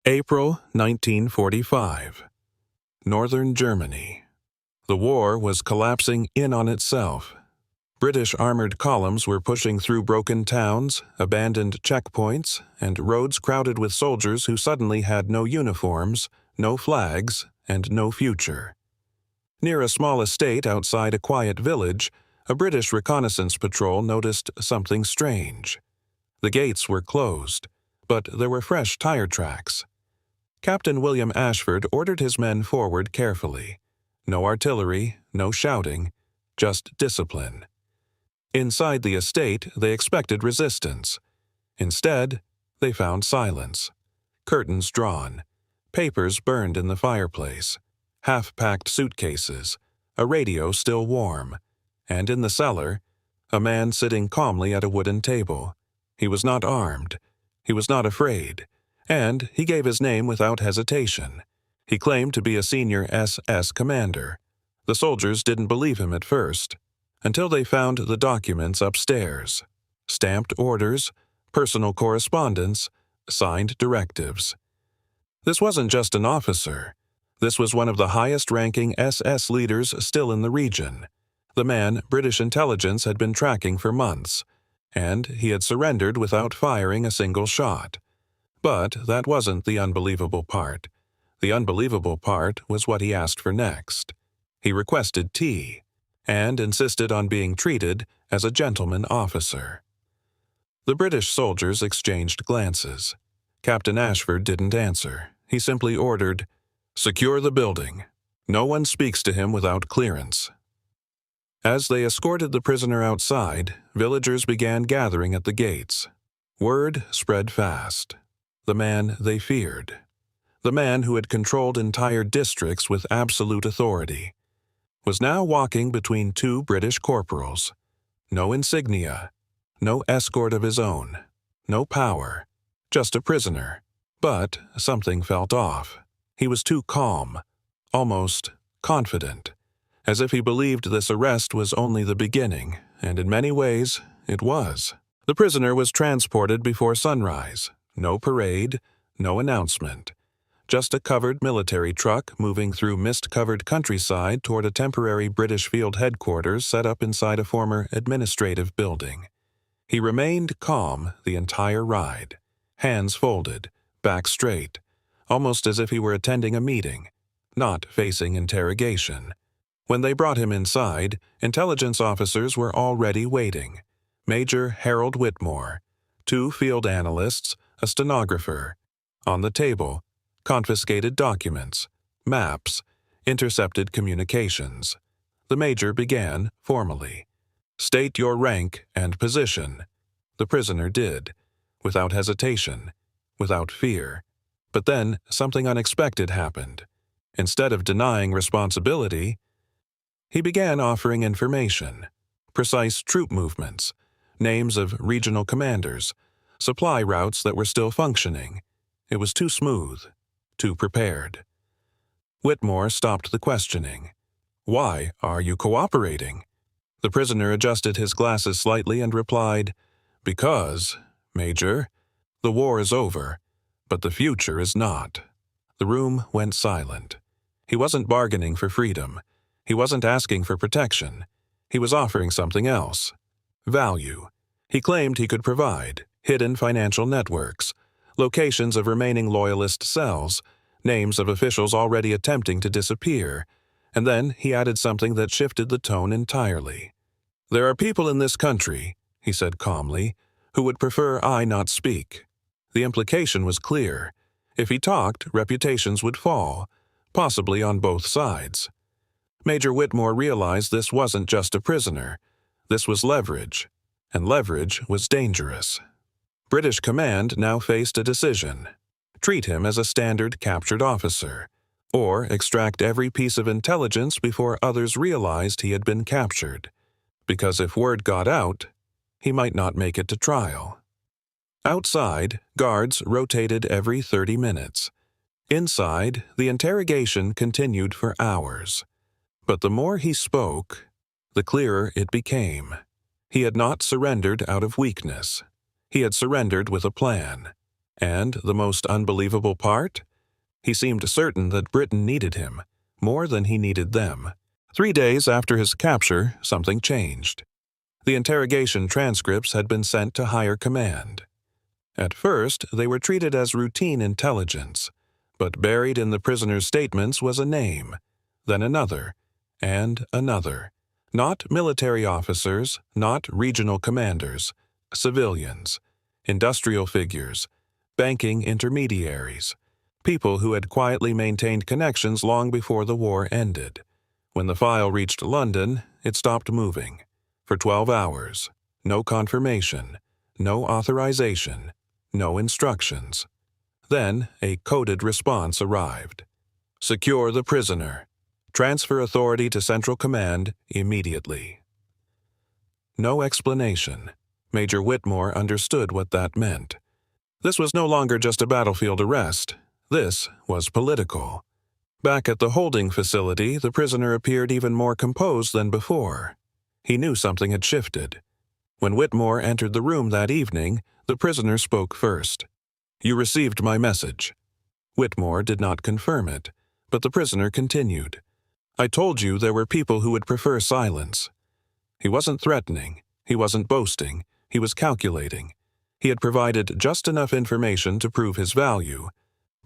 April 1945. Northern Germany. The war was collapsing in on itself. British armored columns were pushing through broken towns, abandoned checkpoints, and roads crowded with soldiers who suddenly had no uniforms, no flags, and no future. Near a small estate outside a quiet village, a British reconnaissance patrol noticed something strange. The gates were closed, but there were fresh tire tracks. Captain William Ashford ordered his men forward carefully. No artillery, no shouting, just discipline. Inside the estate, they expected resistance. Instead, they found silence. Curtains drawn, papers burned in the fireplace, half-packed suitcases, a radio still warm, and in the cellar, a man sitting calmly at a wooden table. He was not armed. He was not afraid. And he gave his name without hesitation. He claimed to be a senior SS commander. The soldiers didn't believe him at first, until they found the documents upstairs. Stamped orders, personal correspondence, signed directives. This wasn't just an officer. This was one of the highest-ranking SS leaders still in the region. The man British intelligence had been tracking for months, and he had surrendered without firing a single shot. But that wasn't the unbelievable part. The unbelievable part was what he asked for next. He requested tea, and insisted on being treated as a gentleman officer. The British soldiers exchanged glances. Captain Ashford didn't answer. He simply ordered, "Secure the building. No one speaks to him without clearance." As they escorted the prisoner outside, villagers began gathering at the gates. Word spread fast. The man they feared. The man who had controlled entire districts with absolute authority, was now walking between two British corporals. No insignia, no escort of his own, no power, just a prisoner. But something felt off. He was too calm, almost confident, as if he believed this arrest was only the beginning, and in many ways, it was. The prisoner was transported before sunrise. No parade, no announcement. Just a covered military truck moving through mist-covered countryside toward a temporary British field headquarters set up inside a former administrative building. He remained calm the entire ride, hands folded, back straight, almost as if he were attending a meeting, not facing interrogation. When they brought him inside, intelligence officers were already waiting. Major Harold Whitmore, 2 field analysts, a stenographer. On the table, confiscated documents, maps, intercepted communications. The major began formally. "State your rank and position." The prisoner did, without hesitation, without fear. But then something unexpected happened. Instead of denying responsibility, he began offering information, precise troop movements, names of regional commanders, supply routes that were still functioning. It was too smooth, too prepared. Whitmore stopped the questioning. "Why are you cooperating?" The prisoner adjusted his glasses slightly and replied, "Because, Major, the war is over, but the future is not." The room went silent. He wasn't bargaining for freedom. He wasn't asking for protection. He was offering something else. Value. He claimed he could provide hidden financial networks, locations of remaining loyalist cells, names of officials already attempting to disappear, and then he added something that shifted the tone entirely. "There are people in this country," he said calmly, "who would prefer I not speak." The implication was clear. If he talked, reputations would fall, possibly on both sides. Major Whitmore realized this wasn't just a prisoner. This was leverage, and leverage was dangerous. British command now faced a decision: treat him as a standard captured officer, or extract every piece of intelligence before others realized he had been captured, because if word got out, he might not make it to trial. Outside, guards rotated every 30 minutes. Inside, the interrogation continued for hours. But the more he spoke, the clearer it became. He had not surrendered out of weakness. He had surrendered with a plan. And the most unbelievable part? He seemed certain that Britain needed him, more than he needed them. 3 days after his capture, something changed. The interrogation transcripts had been sent to higher command. At first, they were treated as routine intelligence, but buried in the prisoner's statements was a name, then another, and another. Not military officers, not regional commanders, civilians, industrial figures, banking intermediaries, people who had quietly maintained connections long before the war ended. When the file reached London, it stopped moving. For 12 hours, no confirmation, no authorization, no instructions. Then a coded response arrived. Secure the prisoner. Transfer authority to Central Command immediately. No explanation. Major Whitmore understood what that meant. This was no longer just a battlefield arrest. This was political. Back at the holding facility, the prisoner appeared even more composed than before. He knew something had shifted. When Whitmore entered the room that evening, the prisoner spoke first. "You received my message." Whitmore did not confirm it, but the prisoner continued. "I told you there were people who would prefer silence." He wasn't threatening. He wasn't boasting. He was calculating. He had provided just enough information to prove his value,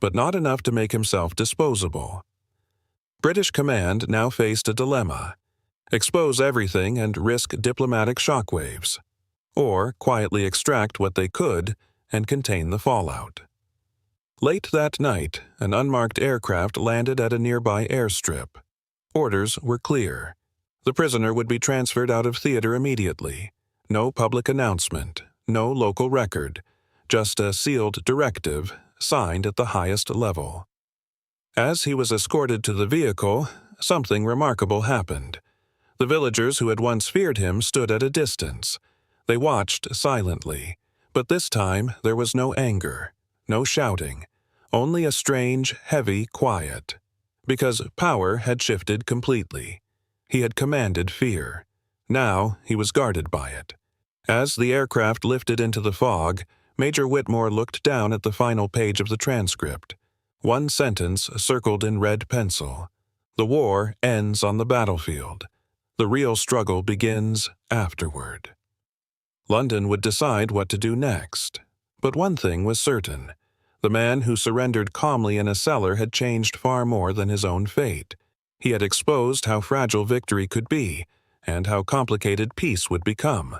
but not enough to make himself disposable. British command now faced a dilemma: expose everything and risk diplomatic shockwaves, or quietly extract what they could and contain the fallout. Late that night, an unmarked aircraft landed at a nearby airstrip. Orders were clear. The prisoner would be transferred out of theater immediately. No public announcement, no local record, just a sealed directive signed at the highest level. As he was escorted to the vehicle, something remarkable happened. The villagers who had once feared him stood at a distance. They watched silently, but this time there was no anger, no shouting, only a strange, heavy quiet. Because power had shifted completely. He had commanded fear. Now he was guarded by it. As the aircraft lifted into the fog, Major Whitmore looked down at the final page of the transcript. One sentence circled in red pencil. The war ends on the battlefield. The real struggle begins afterward. London would decide what to do next. But one thing was certain. The man who surrendered calmly in a cellar had changed far more than his own fate. He had exposed how fragile victory could be, and how complicated peace would become.